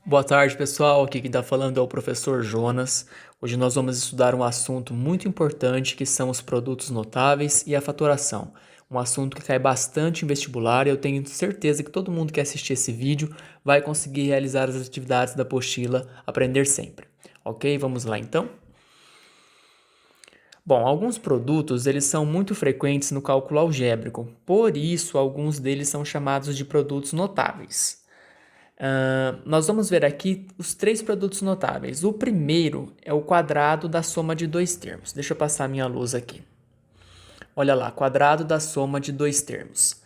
Boa tarde, pessoal. Aqui quem está falando é o professor Jonas. Hoje nós vamos estudar um assunto muito importante que são os produtos notáveis e a fatoração. Um assunto que cai bastante em vestibular e eu tenho certeza que todo mundo que assistir esse vídeo vai conseguir realizar as atividades da apostila Aprender Sempre. Ok? Vamos lá então? Bom, alguns produtos eles são muito frequentes no cálculo algébrico, por isso alguns deles são chamados de produtos notáveis. Nós vamos ver aqui os três produtos notáveis. O primeiro é o quadrado da soma de dois termos. Deixa eu passar minha luz aqui. Olha lá, quadrado da soma de dois termos.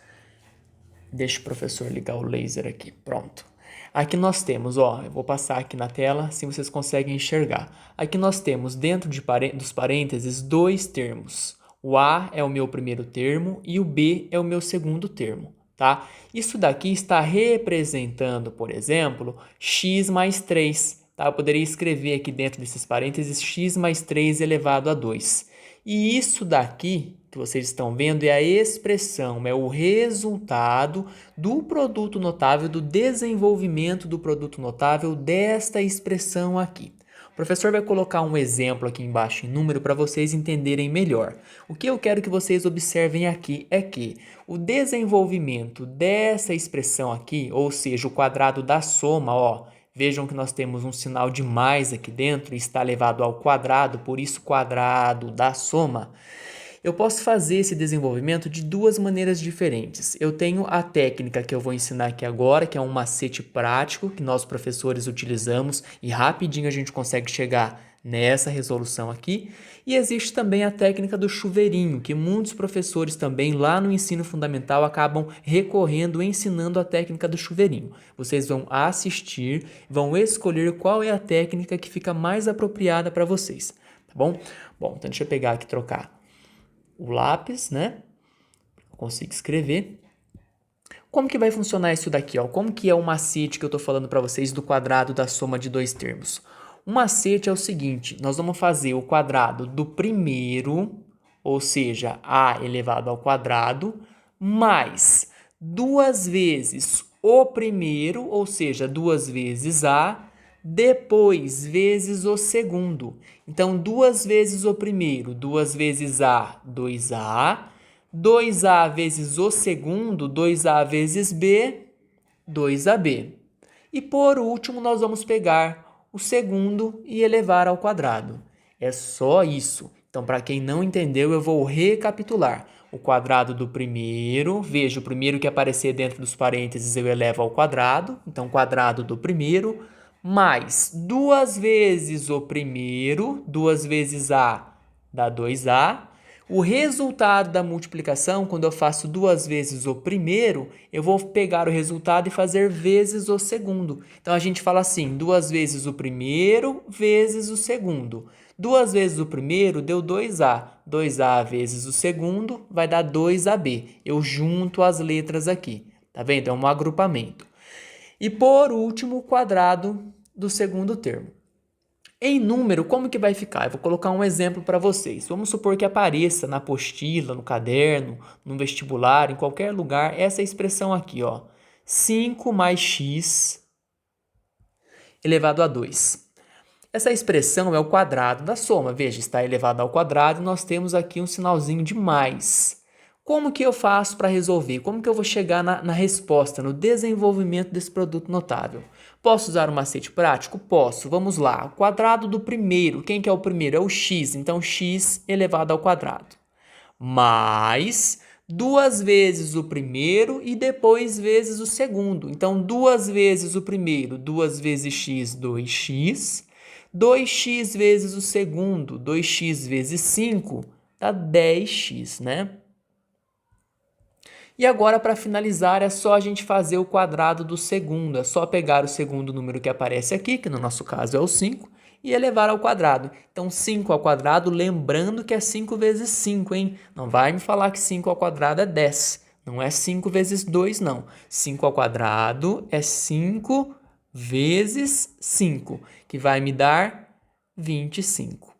Deixa o professor ligar o laser aqui. Pronto. Aqui nós temos, ó, eu vou passar aqui na tela, assim vocês conseguem enxergar. Aqui nós temos, dentro dos parênteses, dois termos. O A é o meu primeiro termo e o B é o meu segundo termo, tá? Isso daqui está representando, por exemplo, x mais 3, tá? Eu poderia escrever aqui dentro desses parênteses x mais 3 elevado a 2. E isso daqui que vocês estão vendo é a expressão, é o resultado do produto notável, do desenvolvimento do produto notável desta expressão aqui. O professor vai colocar um exemplo aqui embaixo em número para vocês entenderem melhor. O que eu quero que vocês observem aqui é que o desenvolvimento dessa expressão aqui, ou seja, o quadrado da soma, ó, vejam que nós temos um sinal de mais aqui dentro, está elevado ao quadrado, por isso quadrado da soma. Eu posso fazer esse desenvolvimento de duas maneiras diferentes. Eu tenho a técnica que eu vou ensinar aqui agora, que é um macete prático que nós professores utilizamos e rapidinho a gente consegue chegar nessa resolução aqui. E existe também a técnica do chuveirinho, que muitos professores também lá no ensino fundamental acabam recorrendo, ensinando a técnica do chuveirinho. Vocês vão assistir, vão escolher qual é a técnica que fica mais apropriada para vocês, tá bom? Bom, então deixa eu pegar aqui e trocar o lápis, né? Eu consigo escrever. Como que vai funcionar isso daqui, ó? Como que é o macete que eu tô falando para vocês do quadrado da soma de dois termos? O macete é o seguinte, nós vamos fazer o quadrado do primeiro, ou seja, a elevado ao quadrado, mais duas vezes o primeiro, ou seja, duas vezes a, depois vezes o segundo. Então, duas vezes o primeiro, duas vezes a, 2a. 2a vezes o segundo, 2a vezes b, 2ab. E por último, nós vamos pegar o segundo e elevar ao quadrado. É só isso. Então, para quem não entendeu, eu vou recapitular. O quadrado do primeiro, veja, o primeiro que aparecer dentro dos parênteses eu elevo ao quadrado. Então, quadrado do primeiro, mais duas vezes o primeiro, duas vezes a dá 2a. O resultado da multiplicação, quando eu faço duas vezes o primeiro, eu vou pegar o resultado e fazer vezes o segundo. Então, a gente fala assim, duas vezes o primeiro vezes o segundo. Duas vezes o primeiro deu 2a. 2a vezes o segundo vai dar 2ab. Eu junto as letras aqui, tá vendo? É um agrupamento. E por último, o quadrado do segundo termo. Em número, como que vai ficar? Eu vou colocar um exemplo para vocês. Vamos supor que apareça na apostila, no caderno, no vestibular, em qualquer lugar, essa expressão aqui, ó. 5 mais x elevado a 2. Essa expressão é o quadrado da soma. Veja, está elevado ao quadrado e nós temos aqui um sinalzinho de mais. Como que eu faço para resolver? Como que eu vou chegar na resposta, no desenvolvimento desse produto notável? Posso usar um macete prático? Posso. Vamos lá. O quadrado do primeiro. Quem que é o primeiro? É o x. Então, x elevado ao quadrado. Mais duas vezes o primeiro e depois vezes o segundo. Então, duas vezes o primeiro, duas vezes x, 2x. 2x vezes o segundo, 2x vezes 5, dá 10x, né? E agora, para finalizar, é só a gente fazer o quadrado do segundo. É só pegar o segundo número que aparece aqui, que no nosso caso é o 5, e elevar ao quadrado. Então, 5 ao quadrado, lembrando que é 5 vezes 5, hein? Não vai me falar que 5 ao quadrado é 10. Não é 5 vezes 2, não. 5 ao quadrado é 5 vezes 5, que vai me dar 25.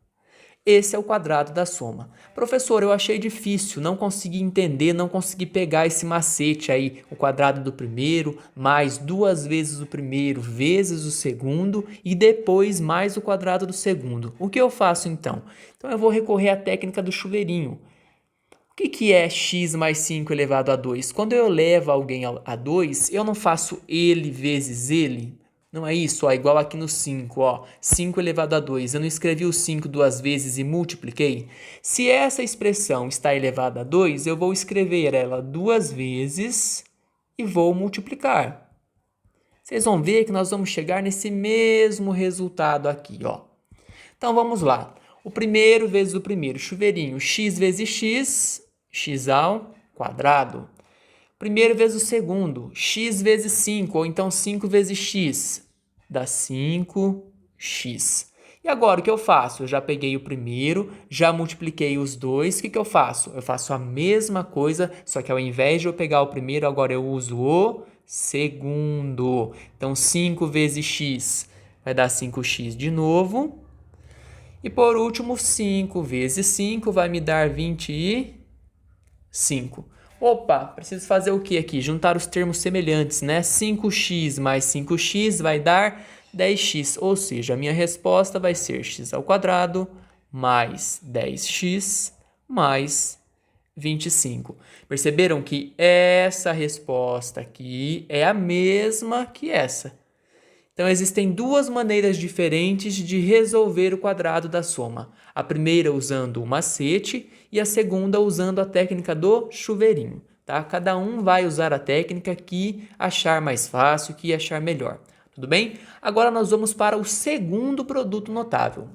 Esse é o quadrado da soma. Professor, eu achei difícil, não consegui entender, não consegui pegar esse macete aí, o quadrado do primeiro, mais 2 vezes o primeiro, vezes o segundo, e depois mais o quadrado do segundo. O que eu faço então? Então eu vou recorrer à técnica do chuveirinho. O que é x mais 5 elevado a 2? Quando eu levo alguém a 2, eu não faço ele vezes ele. Não é isso, ó, igual aqui no 5, ó, 5 elevado a 2. Eu não escrevi o 5 duas vezes e multipliquei? Se essa expressão está elevada a 2, eu vou escrever ela duas vezes e vou multiplicar. Vocês vão ver que nós vamos chegar nesse mesmo resultado aqui, ó. Então vamos lá. O primeiro vezes o primeiro, chuveirinho, x vezes x ao quadrado. Primeiro vezes o segundo, x vezes 5, ou então 5 vezes x, dá 5x. E agora o que eu faço? Eu já peguei o primeiro, já multipliquei os dois, o que eu faço? Eu faço a mesma coisa, só que ao invés de eu pegar o primeiro, agora eu uso o segundo. Então 5 vezes x vai dar 5x de novo. E por último, 5 vezes 5 vai me dar 25. Opa, preciso fazer o que aqui? Juntar os termos semelhantes, né? 5x mais 5x vai dar 10x, ou seja, a minha resposta vai ser x ao quadrado mais 10x mais 25. Perceberam que essa resposta aqui é a mesma que essa. Então, existem duas maneiras diferentes de resolver o quadrado da soma. A primeira usando o macete e a segunda usando a técnica do chuveirinho. Tá? Cada um vai usar a técnica que achar mais fácil, que achar melhor. Tudo bem? Agora nós vamos para o segundo produto notável.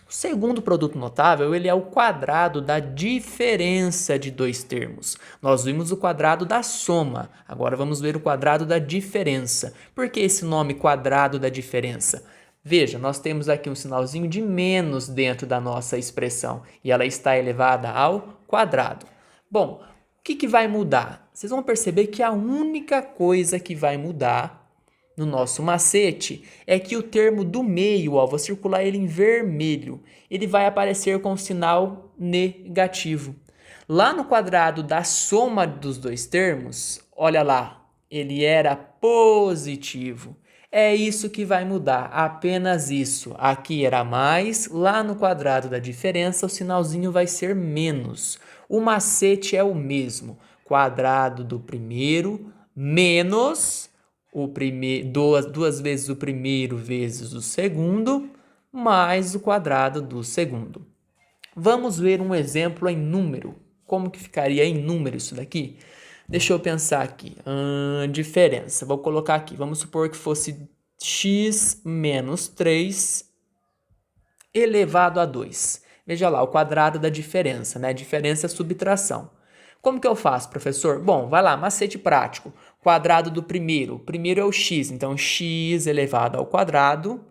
O segundo produto notável, ele é o quadrado da diferença de dois termos. Nós vimos o quadrado da soma, agora vamos ver o quadrado da diferença. Por que esse nome quadrado da diferença? Veja, nós temos aqui um sinalzinho de menos dentro da nossa expressão e ela está elevada ao quadrado. Bom, o que vai mudar? Vocês vão perceber que a única coisa que vai mudar no nosso macete é que o termo do meio, ó, vou circular ele em vermelho, ele vai aparecer com sinal negativo. Lá no quadrado da soma dos dois termos, olha lá, ele era positivo. É isso que vai mudar, apenas isso. Aqui era mais, lá no quadrado da diferença o sinalzinho vai ser menos. O macete é o mesmo, quadrado do primeiro menos duas vezes o primeiro vezes o segundo, mais o quadrado do segundo. Vamos ver um exemplo em número. Como que ficaria em número isso daqui? Deixa eu pensar aqui. Diferença. Vou colocar aqui. Vamos supor que fosse x menos 3 elevado a 2. Veja lá, o quadrado da diferença, né? Diferença é subtração. Como que eu faço, professor? Bom, vai lá, macete prático. Quadrado do primeiro. O primeiro é o x, então x elevado ao quadrado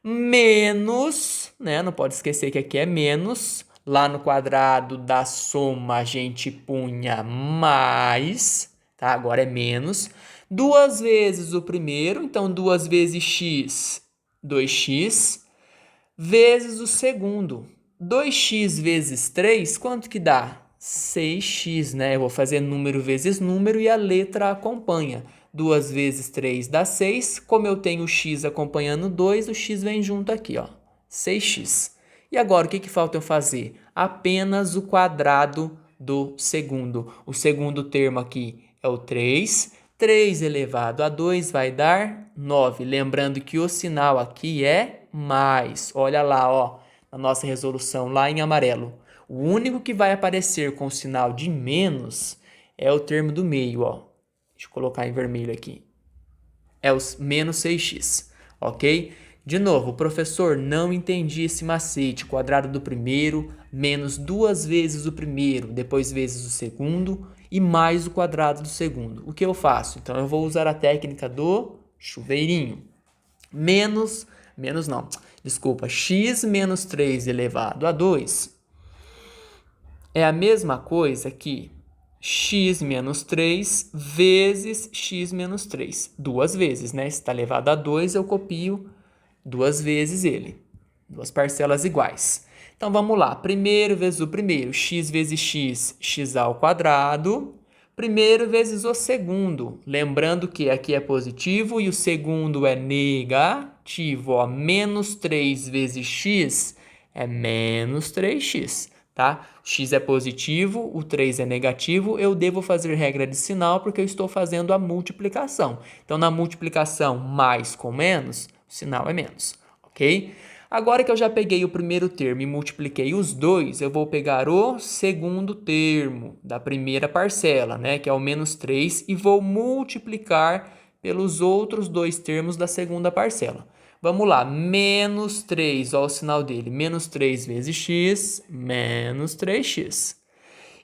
menos, né? Não pode esquecer que aqui é menos. Lá no quadrado da soma a gente punha mais, tá? Agora é menos. 2 vezes o primeiro, então 2 vezes x, 2x, vezes o segundo. 2x vezes 3, quanto que dá? 6x, né? Eu vou fazer número vezes número e a letra acompanha. 2 vezes 3 dá 6. Como eu tenho o x acompanhando 2, o x vem junto aqui, ó. 6x. E agora, o que falta eu fazer? Apenas o quadrado do segundo. O segundo termo aqui é o 3. 3 elevado a 2 vai dar 9. Lembrando que o sinal aqui é mais. Olha lá, ó, na nossa resolução, lá em amarelo. O único que vai aparecer com o sinal de menos é o termo do meio, ó. Deixa eu colocar em vermelho aqui. É o menos 6x, ok? De novo, professor, não entendi esse macete. Quadrado do primeiro, menos 2 vezes o primeiro, depois vezes o segundo e mais o quadrado do segundo. O que eu faço? Então, eu vou usar a técnica do chuveirinho. X menos 3 elevado a 2 é a mesma coisa que x menos 3 vezes x menos 3. Duas vezes, né? Se está elevado a 2, eu copio duas vezes ele. Duas parcelas iguais. Então, vamos lá. Primeiro vezes o primeiro. X vezes x, x ao quadrado. Primeiro vezes o segundo. Lembrando que aqui é positivo e o segundo é negativo. Ó, menos 3 vezes x é menos 3x, tá? O x é positivo, o 3 é negativo. Eu devo fazer regra de sinal porque eu estou fazendo a multiplicação. Então, na multiplicação mais com menos, o sinal é menos, ok? Agora que eu já peguei o primeiro termo e multipliquei os dois, eu vou pegar o segundo termo da primeira parcela, né, que é o menos 3, e vou multiplicar pelos outros dois termos da segunda parcela. Vamos lá, menos 3, olha o sinal dele, menos 3 vezes x, menos 3x.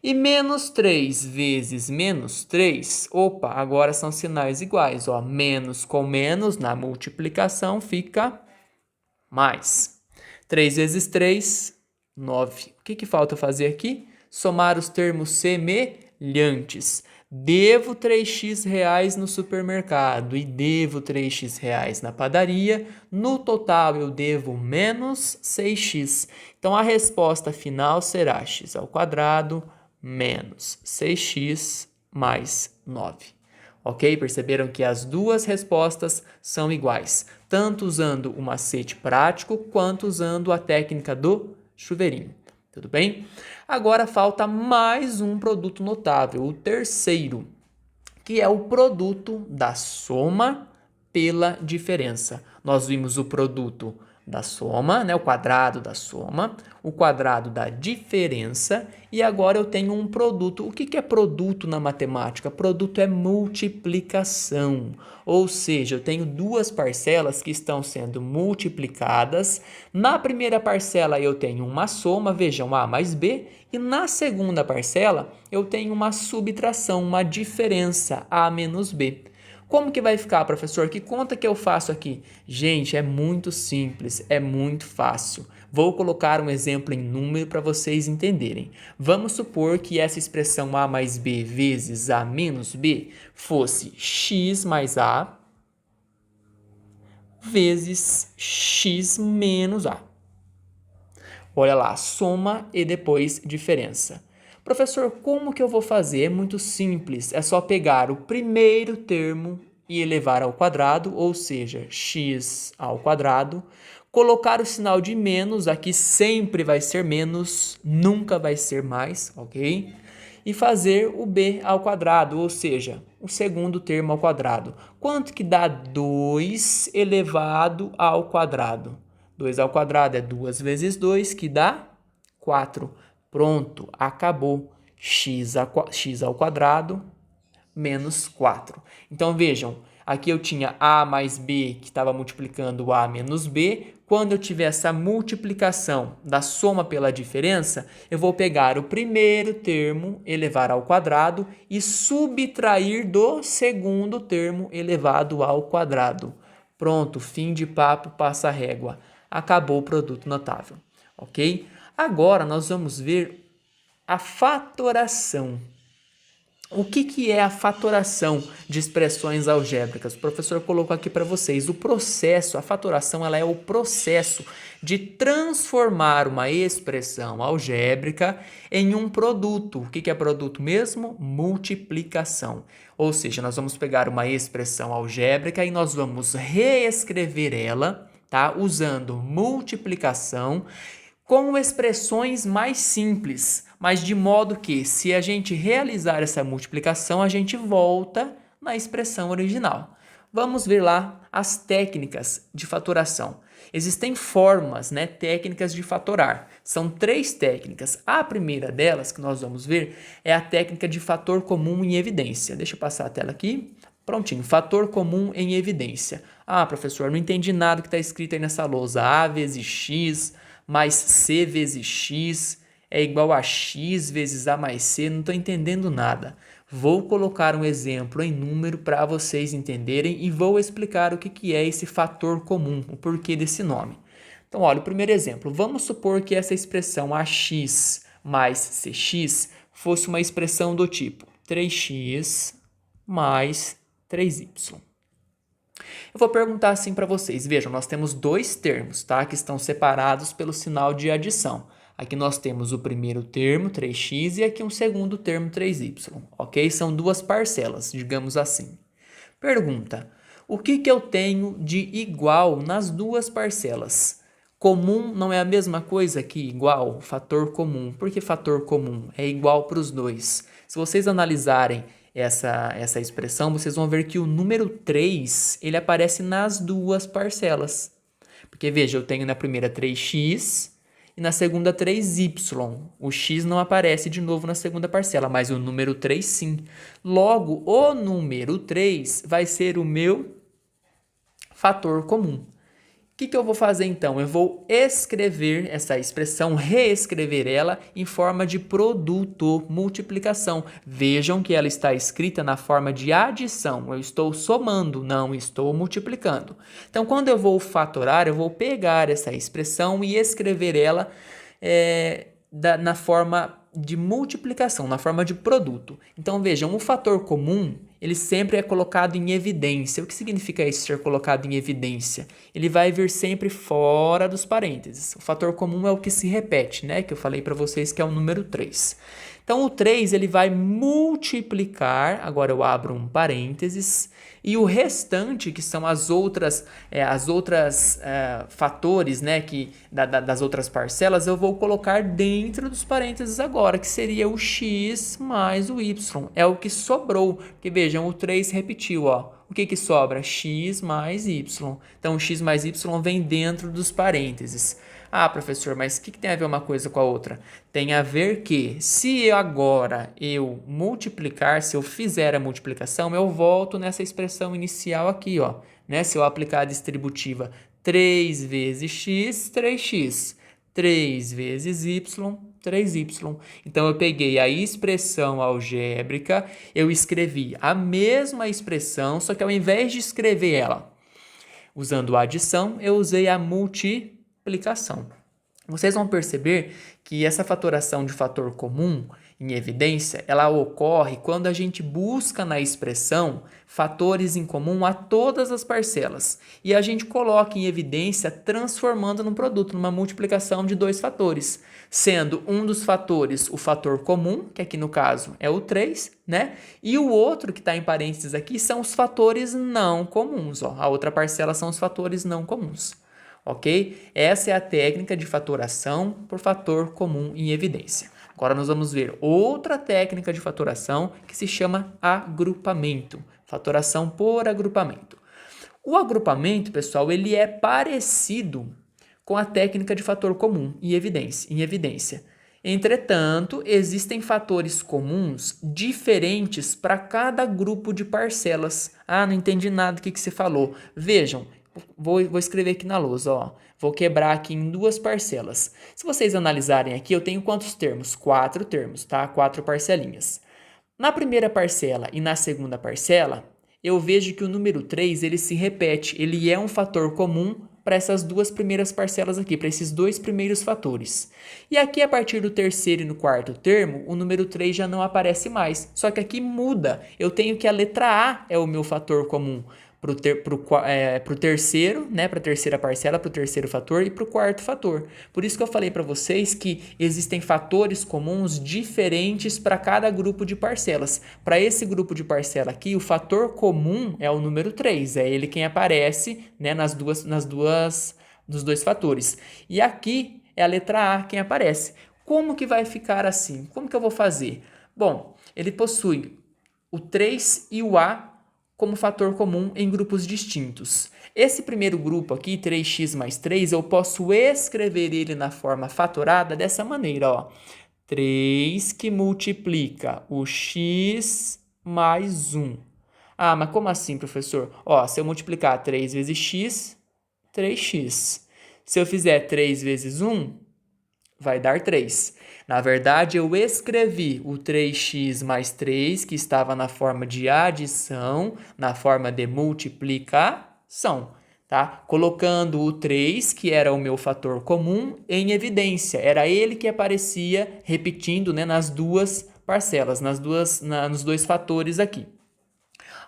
E menos 3 vezes menos 3, opa, agora são sinais iguais, ó, menos com menos na multiplicação fica mais. 3 vezes 3, 9. O que falta fazer aqui? Somar os termos semelhantes. Devo 3x reais no supermercado e devo 3x reais na padaria. No total, eu devo menos 6x. Então, a resposta final será x ao quadrado menos 6x mais 9. Ok? Perceberam que as duas respostas são iguais, tanto usando o macete prático quanto usando a técnica do chuveirinho. Tudo bem? Agora falta mais um produto notável, o terceiro, que é o produto da soma pela diferença. Nós vimos o produto da soma, né, o quadrado da soma, o quadrado da diferença, e agora eu tenho um produto. O que é produto na matemática? Produto é multiplicação, ou seja, eu tenho duas parcelas que estão sendo multiplicadas. Na primeira parcela eu tenho uma soma, vejam, A mais B, e na segunda parcela eu tenho uma subtração, uma diferença, A menos B. Como que vai ficar, professor? Que conta que eu faço aqui? Gente, é muito simples, é muito fácil. Vou colocar um exemplo em número para vocês entenderem. Vamos supor que essa expressão A mais B vezes A menos B fosse x mais A vezes x menos A. Olha lá, soma e depois diferença. Professor, como que eu vou fazer? É muito simples, é só pegar o primeiro termo e elevar ao quadrado, ou seja, x ao quadrado, colocar o sinal de menos, aqui sempre vai ser menos, nunca vai ser mais, ok? E fazer o b ao quadrado, ou seja, o segundo termo ao quadrado. Quanto que dá 2 elevado ao quadrado? 2 ao quadrado é 2 vezes 2, que dá 4. Pronto, acabou. X ao quadrado menos 4. Então, vejam, aqui eu tinha A mais B, que estava multiplicando A menos B. Quando eu tiver essa multiplicação da soma pela diferença, eu vou pegar o primeiro termo, elevar ao quadrado, e subtrair do segundo termo elevado ao quadrado. Pronto, fim de papo, passa a régua. Acabou o produto notável, ok? Agora nós vamos ver a fatoração. O que é a fatoração de expressões algébricas? O professor colocou aqui para vocês. O processo, a fatoração, ela é o processo de transformar uma expressão algébrica em um produto. O que é produto mesmo? Multiplicação. Ou seja, nós vamos pegar uma expressão algébrica e nós vamos reescrever ela, tá? Usando multiplicação com expressões mais simples, mas de modo que, se a gente realizar essa multiplicação, a gente volta na expressão original. Vamos ver lá as técnicas de fatoração. Existem formas, né, técnicas de fatorar. São 3 técnicas. A primeira delas, que nós vamos ver, é a técnica de fator comum em evidência. Deixa eu passar a tela aqui. Prontinho, fator comum em evidência. Ah, professor, não entendi nada que está escrito aí nessa lousa. A vezes x mais c vezes x é igual a x vezes a mais c. Não estou entendendo nada. Vou colocar um exemplo em número para vocês entenderem e vou explicar o que é esse fator comum, o porquê desse nome. Então, olha, o primeiro exemplo. Vamos supor que essa expressão ax mais cx fosse uma expressão do tipo 3x mais 3y. Eu vou perguntar assim para vocês. Vejam, nós temos 2 termos, tá? Que estão separados pelo sinal de adição. Aqui nós temos o primeiro termo, 3x, e aqui um segundo termo, 3y, ok? São duas parcelas, digamos assim. Pergunta: o que eu tenho de igual nas duas parcelas? Comum não é a mesma coisa que igual? Fator comum. Por que fator comum? É igual para os dois. Se vocês analisarem essa expressão, vocês vão ver que o número 3, ele aparece nas duas parcelas. Porque, veja, eu tenho na primeira 3x e na segunda 3y. O x não aparece de novo na segunda parcela, mas o número 3 sim. Logo, o número 3 vai ser o meu fator comum. O que eu vou fazer então? Eu vou escrever essa expressão, reescrever ela em forma de produto, multiplicação. Vejam que ela está escrita na forma de adição. Eu estou somando, não estou multiplicando. Então, quando eu vou fatorar, eu vou pegar essa expressão e escrever ela na forma de multiplicação, na forma de produto. Então, vejam, o fator comum, ele sempre é colocado em evidência. O que significa isso, ser colocado em evidência? Ele vai vir sempre fora dos parênteses. O fator comum é o que se repete, né? Que eu falei para vocês que é o número 3. Então, o 3, ele vai multiplicar, agora eu abro um parênteses, e o restante, que são as outras fatores, né, das outras parcelas, eu vou colocar dentro dos parênteses agora, que seria o x mais o y. É o que sobrou, porque vejam, o 3 repetiu, ó. O que sobra? X mais y. Então, o x mais y vem dentro dos parênteses. Ah, professor, mas o que tem a ver uma coisa com a outra? Tem a ver que, se agora eu multiplicar, se eu fizer a multiplicação, eu volto nessa expressão inicial aqui, ó, né? Se eu aplicar a distributiva 3 vezes x, 3x. 3 vezes y, 3y. Então, eu peguei a expressão algébrica, eu escrevi a mesma expressão, só que ao invés de escrever ela usando a adição, eu usei a multiplicação. Vocês vão perceber que essa fatoração de fator comum em evidência, ela ocorre quando a gente busca na expressão fatores em comum a todas as parcelas e a gente coloca em evidência transformando num produto, numa multiplicação de dois fatores, sendo um dos fatores o fator comum, que aqui no caso é o 3, né? E o outro que está em parênteses aqui são os fatores não comuns, ó. A outra parcela são os fatores não comuns. Ok? Essa é a técnica de fatoração por fator comum em evidência. Agora nós vamos ver outra técnica de fatoração que se chama agrupamento. Fatoração por agrupamento. O agrupamento, pessoal, ele é parecido com a técnica de fator comum em evidência. Entretanto, existem fatores comuns diferentes para cada grupo de parcelas. Ah, não entendi nada do que você falou. Vejam, vou escrever aqui na lousa, ó. Vou quebrar aqui em duas parcelas. Se vocês analisarem aqui, eu tenho quantos termos? 4 termos, tá? 4 parcelinhas. Na primeira parcela e na segunda parcela, eu vejo que o número 3, ele se repete. Ele é um fator comum para essas duas primeiras parcelas aqui, para esses dois primeiros fatores. E aqui, a partir do terceiro e no quarto termo, o número 3 já não aparece mais. Só que aqui muda. Eu tenho que a letra A é o meu fator comum para o terceiro, né, para a terceira parcela, para o terceiro fator e para o quarto fator. Por isso que eu falei para vocês que existem fatores comuns diferentes para cada grupo de parcelas. Para esse grupo de parcela aqui, o fator comum é o número 3, é ele quem aparece, né, nos dois fatores. E aqui é a letra A quem aparece. Como que vai ficar assim? Como que eu vou fazer? Bom, ele possui o 3 e o A como fator comum em grupos distintos. Esse primeiro grupo aqui, 3x mais 3, eu posso escrever ele na forma fatorada dessa maneira, ó. 3 que multiplica o x mais 1. Ah, mas como assim, professor? Ó, se eu multiplicar 3 vezes x, 3x. Se eu fizer 3 vezes 1, vai dar 3. Na verdade, eu escrevi o 3x mais 3, que estava na forma de adição, na forma de multiplicação, tá? Colocando o 3, que era o meu fator comum, em evidência. Era ele que aparecia repetindo, né, nas duas parcelas, nos dois fatores aqui.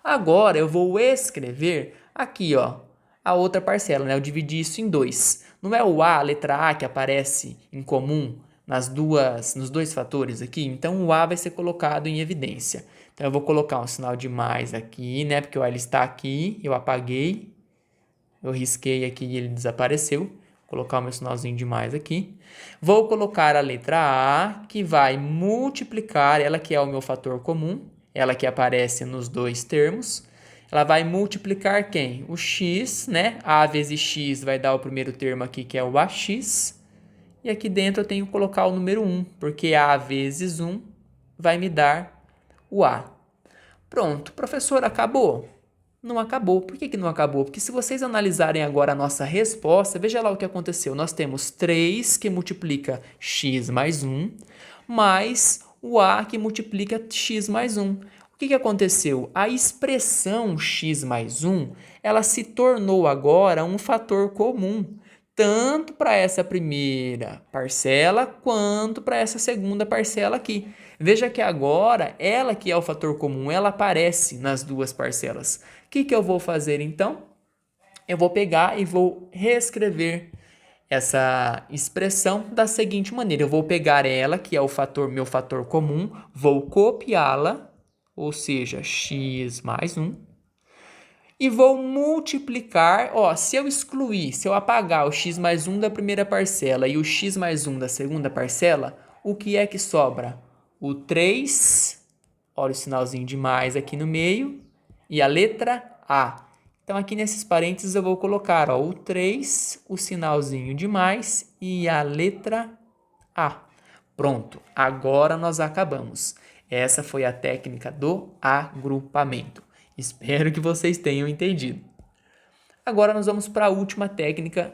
Agora, eu vou escrever aqui, ó, a outra parcela, né? Eu dividi isso em 2. Não é o A, a letra A, que aparece em comum nos dois fatores aqui, então o A vai ser colocado em evidência. Então eu vou colocar um sinal de mais aqui, né? Porque o A ele está aqui, eu apaguei, eu risquei aqui e ele desapareceu. Vou colocar o meu sinalzinho de mais aqui. Vou colocar a letra A, que vai multiplicar, ela que é o meu fator comum, ela que aparece nos dois termos. Ela vai multiplicar quem? O x, né? A vezes x vai dar o primeiro termo aqui, que é o AX. E aqui dentro eu tenho que colocar o número 1, porque A vezes 1 vai me dar o A. Pronto, professor, acabou? Não acabou. Por que não acabou? Porque se vocês analisarem agora a nossa resposta, veja lá o que aconteceu. Nós temos 3 que multiplica x mais 1, mais o A que multiplica x mais 1. O que aconteceu? A expressão x mais 1, ela se tornou agora um fator comum, tanto para essa primeira parcela quanto para essa segunda parcela aqui. Veja que agora, ela que é o fator comum, ela aparece nas duas parcelas. O que eu vou fazer então? Eu vou pegar e vou reescrever essa expressão da seguinte maneira. Eu vou pegar ela, que é o meu fator comum, vou copiá-la, ou seja, x mais 1, e vou multiplicar, se eu excluir, se eu apagar o x mais 1 da primeira parcela e o x mais 1 da segunda parcela, o que é que sobra? O 3, olha o sinalzinho de mais aqui no meio, e a letra A. Então, aqui nesses parênteses eu vou colocar o 3, o sinalzinho de mais e a letra A. Pronto, agora nós acabamos. Essa foi a técnica do agrupamento. Espero que vocês tenham entendido. Agora nós vamos para a última técnica